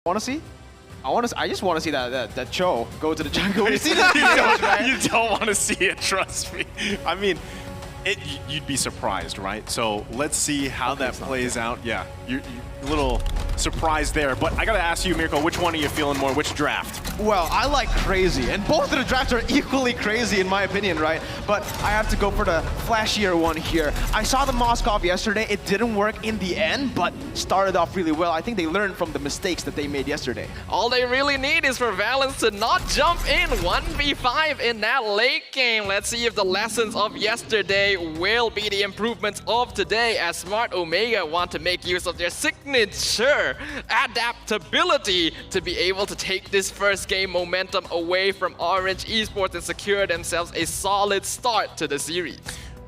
Want to see? I just want to see that Cho go to the jungle. You see that? You don't want to see it, trust me. I mean, you'd be surprised, right? So let's see how that plays out. Yeah, you're a little surprised there. But I got to ask you, Mirko, which one are you feeling more? Which draft? Well, I like crazy, and both of the drafts are equally crazy in my opinion, right? But I have to go for the flashier one here. I saw the Moskov yesterday. It didn't work in the end, but started off really well. I think they learned from the mistakes that they made yesterday. All they really need is for Valens to not jump in 1v5 in that late game. Let's see if the lessons of yesterday will be the improvements of today, as Smart Omega want to make use of their signature adaptability to be able to take this first game momentum away from Orange Esports and secure themselves a solid start to the series.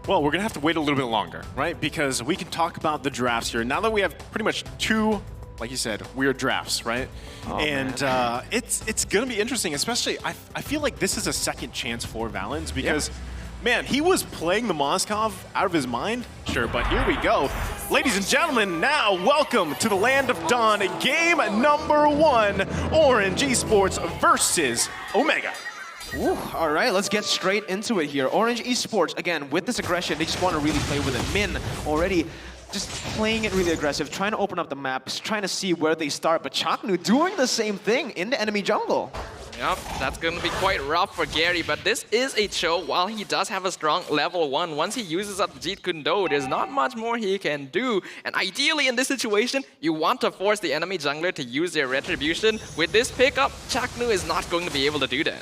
Well, we're going to have to wait a little bit longer, right? Because we can talk about the drafts here. Now that we have pretty much two, like you said, weird drafts, right? Oh, and it's going to be interesting, especially I feel like this is a second chance for Valens because, man, he was playing the Moskov out of his mind. Sure, but here we go. Ladies and gentlemen, now welcome to the Land of Dawn, game number 1, Orange Esports versus Omega. Ooh, all right, let's get straight into it here. Orange Esports, again, with this aggression, they just want to really play with it. Min already just playing it really aggressive, trying to open up the map, trying to see where they start. But Chaknu doing the same thing in the enemy jungle. Yep, that's going to be quite rough for Gary, but this is a Cho. While he does have a strong level 1, once he uses up Jeet Kune Do, there's not much more he can do. And ideally in this situation, you want to force the enemy jungler to use their retribution. With this pickup, Chaknu is not going to be able to do that.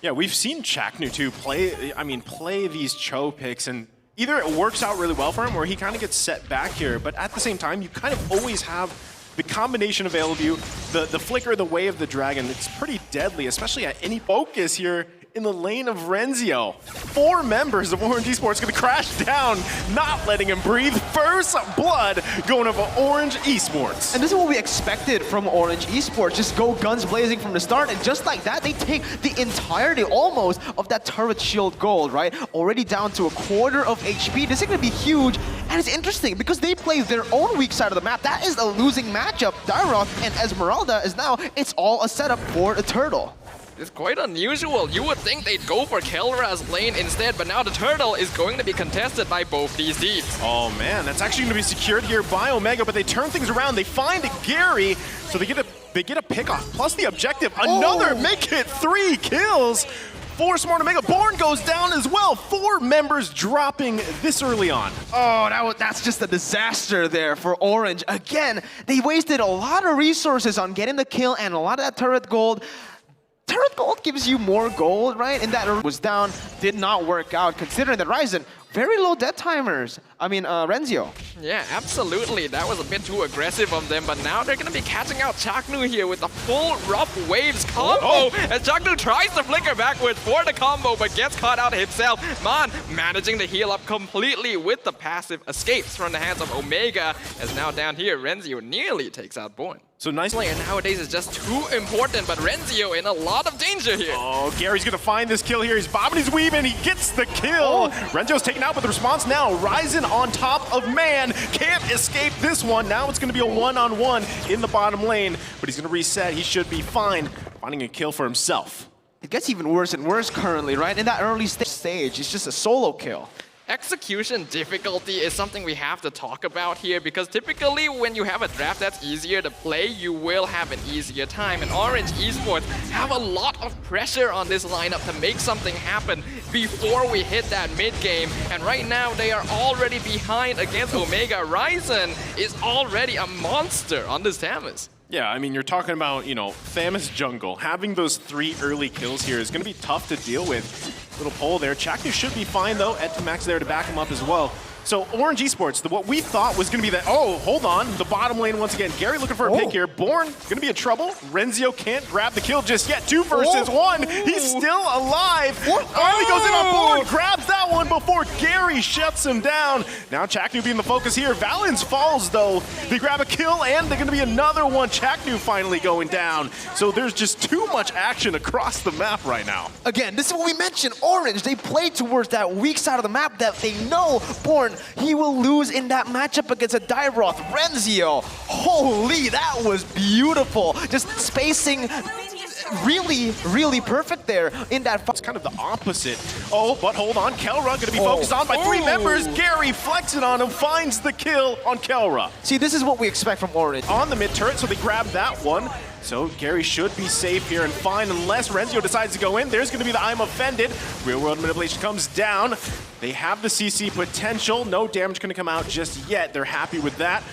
Yeah, we've seen Chaknu too play these Cho picks, and either it works out really well for him or he kind of gets set back here, but at the same time, you kind of always have the combination available to you, the flicker, the way of the dragon. It's pretty deadly, especially at any focus here in the lane of Renzio. 4 members of Orange Esports going to crash down, not letting him breathe. First blood going over Orange Esports. And this is what we expected from Orange Esports. Just go guns blazing from the start, and just like that, they take the entirety almost of that turret shield gold, right? Already down to a quarter of HP. This is going to be huge, and it's interesting because they play their own weak side of the map. That is a losing matchup. Dairoth and Esmeralda is now, it's all a setup for the turtle. It's quite unusual. You would think they'd go for Kelra's lane instead, but now the turtle is going to be contested by both these teams. Oh man, that's actually going to be secured here by Omega, but they turn things around. They find Gary, so they get a pick off. Plus the objective, another make it 3 kills for Smart Omega. Born goes down as well. 4 members dropping this early on. Oh, that's just a disaster there for Orange. Again, they wasted a lot of resources on getting the kill and a lot of that turret gold. Turret gold gives you more gold, right? And that was down, did not work out, considering that Ryzen, very low death timers. I mean, Renzio. Yeah, absolutely. That was a bit too aggressive of them, but now they're going to be catching out Chaknu here with a full rough waves combo. As Chaknu tries to flicker backwards for the combo, but gets caught out himself. Man managing to heal up completely with the passive escapes from the hands of Omega. As now down here, Renzio nearly takes out Born. So nice. Player nowadays is just too important, but Renzio in a lot of danger here. Oh, Gary's gonna find this kill here. He's bobbing his weave and he gets the kill. Renzio's taken out with the response now. Ryzen on top of man. Can't escape this one. Now it's gonna be a one-on-one in the bottom lane, but he's gonna reset. He should be fine. Finding a kill for himself. It gets even worse and worse currently, right? In that early stage, it's just a solo kill. Execution difficulty is something we have to talk about here, because typically when you have a draft that's easier to play, you will have an easier time. And Orange Esports have a lot of pressure on this lineup to make something happen before we hit that mid-game. And right now they are already behind against Omega. Ryzen is already a monster on this Thamus. Yeah, I mean, you're talking about, you know, Thamus jungle. Having those 3 early kills here is going to be tough to deal with. Little pull there. Chaknu should be fine, though. Max there to back him up as well. So Orange Esports, what we thought was going to be that, oh, hold on, the bottom lane once again. Gary looking for a pick here. Born going to be in trouble. Renzio can't grab the kill just yet. 2 versus 1. He's still alive. Oh, he goes in on Born, grabs that that one before Gary shuts him down. Now Chaknu being the focus here. Valens falls though. They grab a kill and they're gonna be another one. Chaknu finally going down. So there's just too much action across the map right now. Again, this is what we mentioned. Orange, they play towards that weak side of the map that they know Born, he will lose in that matchup against a Dairoth. Renzio, holy, that was beautiful. Just spacing really, really perfect there in that fight. It's kind of the opposite. Oh, but hold on. Kelra gonna be focused on by 3 members. Gary flexing on him, finds the kill on Kelra. See, this is what we expect from Orange. On the mid turret, so they grab that one. So Gary should be safe here and fine unless Renzio decides to go in. There's gonna be the I'm offended. Real world manipulation comes down. They have the CC potential. No damage gonna come out just yet. They're happy with that.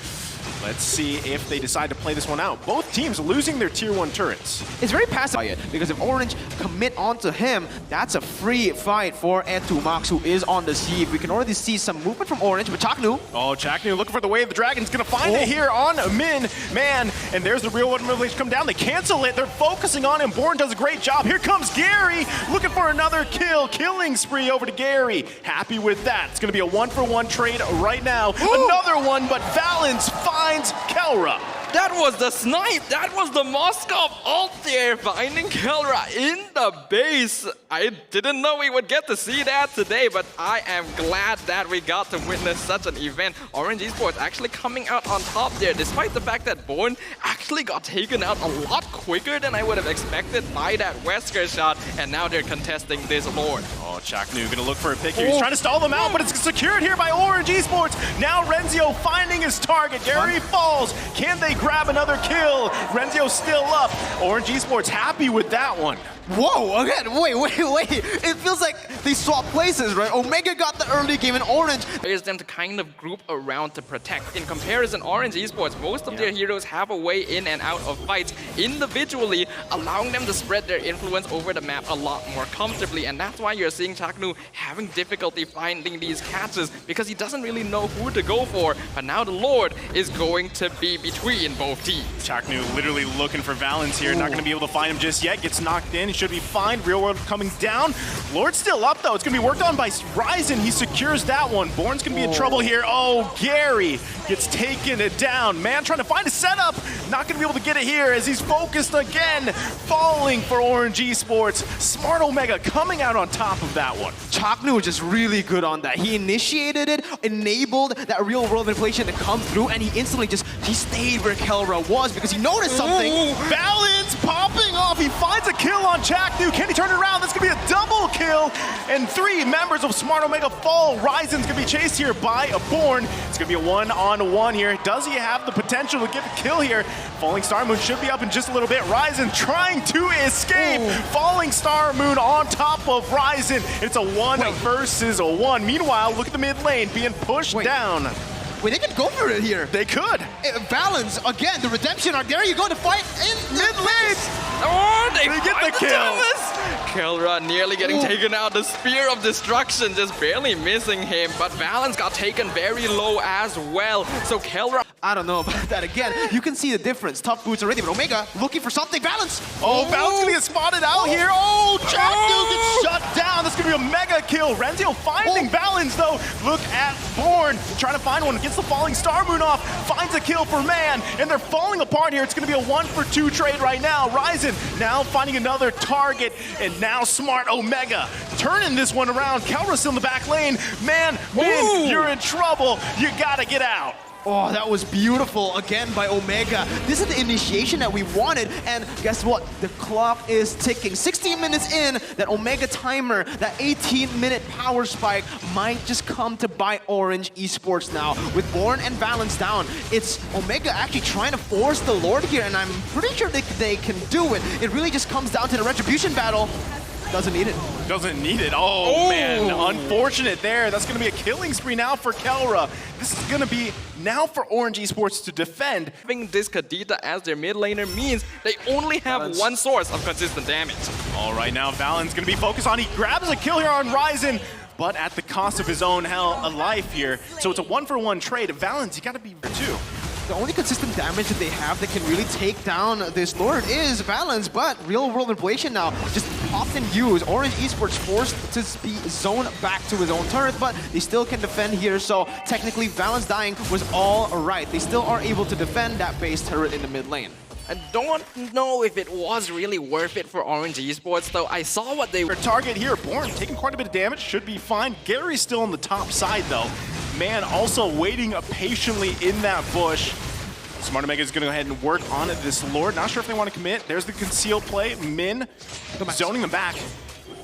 Let's see if they decide to play this one out. Both teams losing their tier 1 turrets. It's very passive because if Orange commit onto him, that's a free fight for Etumax, who is on the sieve. We can already see some movement from Orange, but Chaknu. Oh, Chaknu looking for the wave of the dragon's gonna find it here on Man. And there's the real world manipulation come down. They cancel it. They're focusing on him. Born does a great job. Here comes Gary looking for another kill. Killing spree over to Gary. Happy with that. It's gonna be a 1-for-1 trade right now. Another one, but Valens finds Kelra. That was the snipe. That was the Moskov ult there, finding Kelra in the base. I didn't know we would get to see that today, but I am glad that we got to witness such an event. Orange Esports actually coming out on top there, despite the fact that Born actually got taken out a lot quicker than I would have expected by that Wesker shot, and now they're contesting this Lord. Oh, Chaknu gonna look for a pick here. He's trying to stall them out, but it's secured here by Orange Esports. Now Renzio finding his target. Gary falls. Can they grab another kill? Renzio still up. Orange Esports happy with that one. Whoa, again, wait. It feels like they swapped places, right? Omega got the early game in Orange. There's them to kind of group around to protect. In comparison, Orange Esports, most of their heroes have a way in and out of fights individually, allowing them to spread their influence over the map a lot more comfortably. And that's why you're seeing Chaknu having difficulty finding these catches, because he doesn't really know who to go for. But now the Lord is going to be between both teams. Chaknu literally looking for Valens here. Not going to be able to find him just yet. Gets knocked in. Should be fine. Real world coming down. Lord's still up though. It's going to be worked on by Ryzen. He secures that one. Born's going to be in trouble here. Oh, Gary gets taken it down. Man trying to find a setup. Not going to be able to get it here as he's focused again. Falling for Orange Esports. Smart Omega coming out on top of that one. Chaknu was just really good on that. He initiated it, enabled that real world manipulation to come through, and he instantly he stayed where Kelra was because he noticed something. Balance popping off. He finds a kill on Chaknu. Can he turn it around? That's going to be a double kill. And 3 members of Smart Omega fall. Ryzen's going to be chased here by a Born. It's going to be a 1-on-1 here. Does he have the potential to get the kill here? Falling Star Moon should be up in just a little bit. Ryzen trying to escape. Falling Star Moon on top of Ryzen. It's a 1 versus a 1. Meanwhile, look at the mid lane being pushed down. Wait, they could go for it here. They could. Valens, again, the redemption arc. There you go to fight in mid-lane. Oh, they get the kill. Kelra nearly getting taken out. The Spear of Destruction just barely missing him, but Valens got taken very low as well. So Kelra... I don't know about that. Again, you can see the difference. Tough boots already, but Omega looking for something. Valens. Oh, Valens gonna get spotted out here. Oh, Chaknu gets shut down. That's gonna be a mega kill. Renzio finding Valens though. Look at Born trying to find one. Gets the Falling Star Moon off. Finds a kill for Man, and they're falling apart here. It's gonna be a 1-for-2 trade right now. Ryzen now finding another target, and now Smart Omega turning this one around. Kelra's still in the back lane. Man, you're in trouble. You gotta get out. Oh, that was beautiful again by Omega. This is the initiation that we wanted, and guess what? The clock is ticking. 16 minutes in, that Omega timer, that 18-minute power spike might just come to bite Orange Esports now. With Born and Valens down, it's Omega actually trying to force the Lord here, and I'm pretty sure they can do it. It really just comes down to the retribution battle. Doesn't need it. Doesn't need it. Oh, man. Unfortunate there. That's going to be a killing spree now for Kelra. This is going to be now for Orange Esports to defend. Having this Kadita as their mid laner means they only have one source of consistent damage. All right, now Valens going to be focused on. He grabs a kill here on Ryzen, but at the cost of his own life here. So it's a 1-for-1 trade. Valens, you got to be too. The only consistent damage that they have that can really take down this Lord is Balance, but real-world inflation now just often used. Orange Esports forced to be zoned back to his own turret, but they still can defend here, so technically Balance dying was all right. They still are able to defend that base turret in the mid lane. I don't know if it was really worth it for Orange Esports, though. I saw what they were. Their target here, Born, taking quite a bit of damage, should be fine. Gary's still on the top side, though. Man also waiting patiently in that bush. smartomega is going to go ahead and work on this Lord. Not sure if they want to commit. There's the conceal play. Min zoning them back.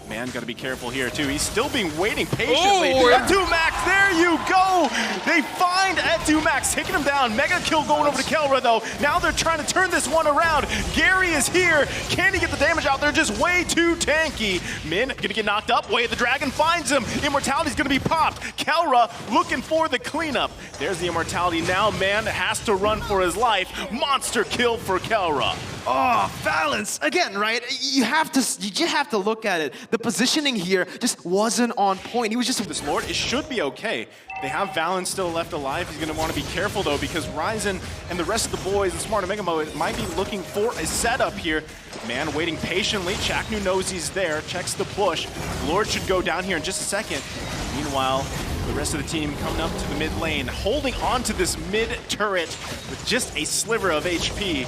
Man, got to be careful here, too. He's still waiting patiently. Etumax, there you go! They find Etumax, taking him down. Mega kill going over to Kelra, though. Now they're trying to turn this one around. Gary is here. Can he get the damage out? They're just way too tanky. Min gonna get knocked up. Way the Dragon finds him. Immortality's gonna be popped. Kelra looking for the cleanup. There's the Immortality now. Man has to run for his life. Monster kill for Kelra. Oh, Balance again, right? You just have to look at it. The positioning here just wasn't on point. He was just this Lord. It should be okay. They have Valen still left alive. He's going to want to be careful though, because Ryzen and the rest of the boys in smartomega mode might be looking for a setup here. Man waiting patiently. Chaknu knows he's there. Checks the push. Lord should go down here in just a second. Meanwhile, the rest of the team coming up to the mid lane, holding on to this mid turret with just a sliver of HP.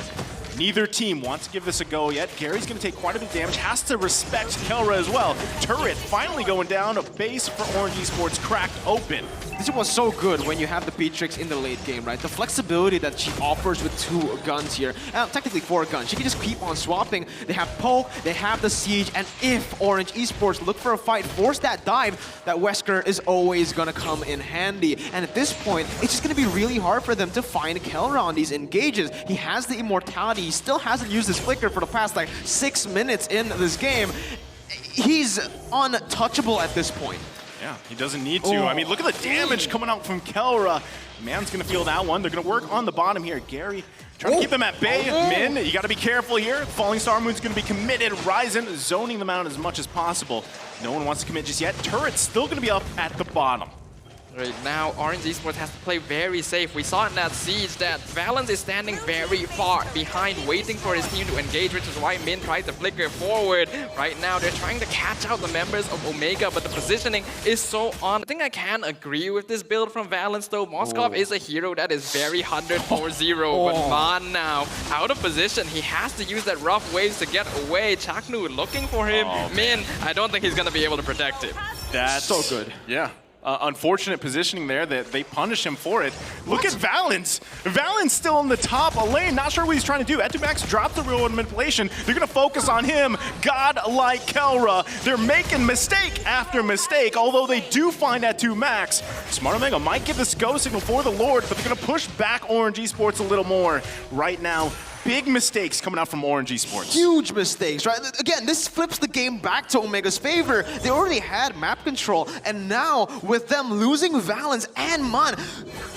Neither team wants to give this a go yet. Gary's going to take quite a bit of damage, has to respect Kelra as well. Turret finally going down, a base for Orange Esports cracked open. This was so good when you have the Beatrix in the late game, right? The flexibility that she offers with 2 guns here, technically 4 guns. She can just keep on swapping. They have Poke, they have the Siege, and if Orange Esports look for a fight, force that dive, that Wesker is always gonna come in handy. And at this point, it's just gonna be really hard for them to find Kelra on these engages. He has the Immortality, he still hasn't used his Flicker for the past like 6 minutes in this game. He's untouchable at this point. Yeah, he doesn't need to. I mean, look at the damage coming out from Kelra. Man's going to feel that one. They're going to work on the bottom here. Gary trying to keep them at bay. Min, you got to be careful here. Falling Star Moon's going to be committed. Ryzen zoning them out as much as possible. No one wants to commit just yet. Turret's still going to be up at the bottom. Right now, Orange Esports has to play very safe. We saw in that siege that Valens is standing very far behind, waiting for his team to engage, which is why Min tried to flicker forward. Right now, they're trying to catch out the members of Omega, but the positioning is so on. I think I can agree with this build from Valens, though. Moskov is a hero that is very 100-4-0, but Man now, out of position. He has to use that rough waves to get away. Chaknu looking for him. Min, I don't think he's going to be able to protect him. That's so good. Yeah. Unfortunate positioning there that they punish him for it. Look at Valens. Valens still in the top lane. Not sure what he's trying to do. Etumax dropped the real world manipulation. They're going to focus on him. God-like Kelra. They're making mistake after mistake, although they do find Etumax. smartomega might give this go signal for the Lord, but they're going to push back Orange Esports a little more. Right now, big mistakes coming out from Orange Esports. Huge mistakes, right? Again, this flips the game back to Omega's favor. They already had map control, and now with them losing Valens and Mun,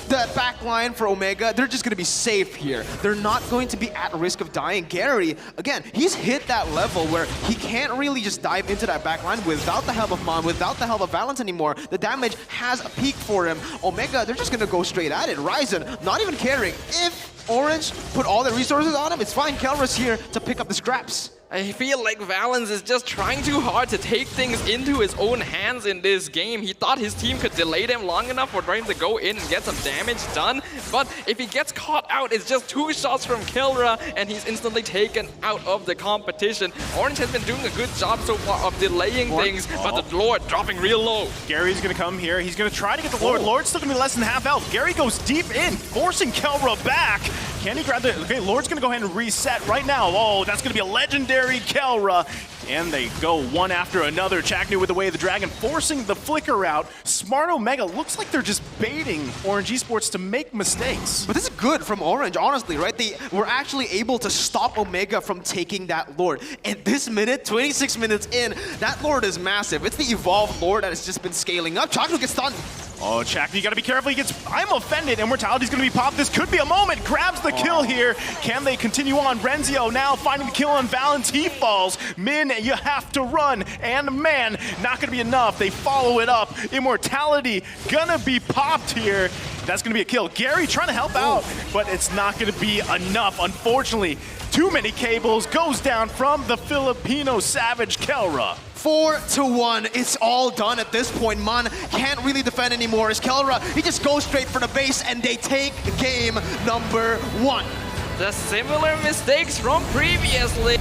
the back line for Omega, they're just going to be safe here. They're not going to be at risk of dying. Gary, again, he's hit that level where he can't really just dive into that back line without the help of Mun, without the help of Valens anymore. The damage has a peak for him. Omega, they're just going to go straight at it. Ryzen, not even caring. If Orange put all their resources on him, it's fine. Kelra's here to pick up the scraps. I feel like Valens is just trying too hard to take things into his own hands in this game. He thought his team could delay them long enough for him to go in and get some damage done. But if he gets caught out, it's just 2 shots from Kelra and he's instantly taken out of the competition. Orange has been doing a good job so far of delaying things, but the Lord dropping real low. Gary's going to come here. He's going to try to get the Lord. Lord's still going to be less than half health. Gary goes deep in, forcing Kelra back. Can he grab the... Okay, Lord's going to go ahead and reset right now. Oh, that's going to be a legendary Kelra. And they go one after another. Chaknu with the Way of the Dragon, forcing the flicker out. smartomega looks like they're just baiting Orange Esports to make mistakes. But this is good from Orange, honestly, right? They were actually able to stop Omega from taking that Lord. At this minute, 26 minutes in, that Lord is massive. It's the evolved Lord that has just been scaling up. Chaknu gets stunned. Oh, Chaknu, you gotta be careful. He gets... I'm offended. Immortality's gonna be popped. This could be a moment. Grabs the kill here. Can they continue on? Renzio now finding the kill on Valens. He falls. Min, you have to run. And man, not gonna be enough. They follow it up. Immortality gonna be popped here. That's going to be a kill. Gary trying to help out, but it's not going to be enough. Unfortunately, too many cables goes down from the Filipino savage Kelra. 4-1. It's all done at this point. Man can't really defend anymore. As Kelra, he just goes straight for the base and they take game number 1. The similar mistakes from previously.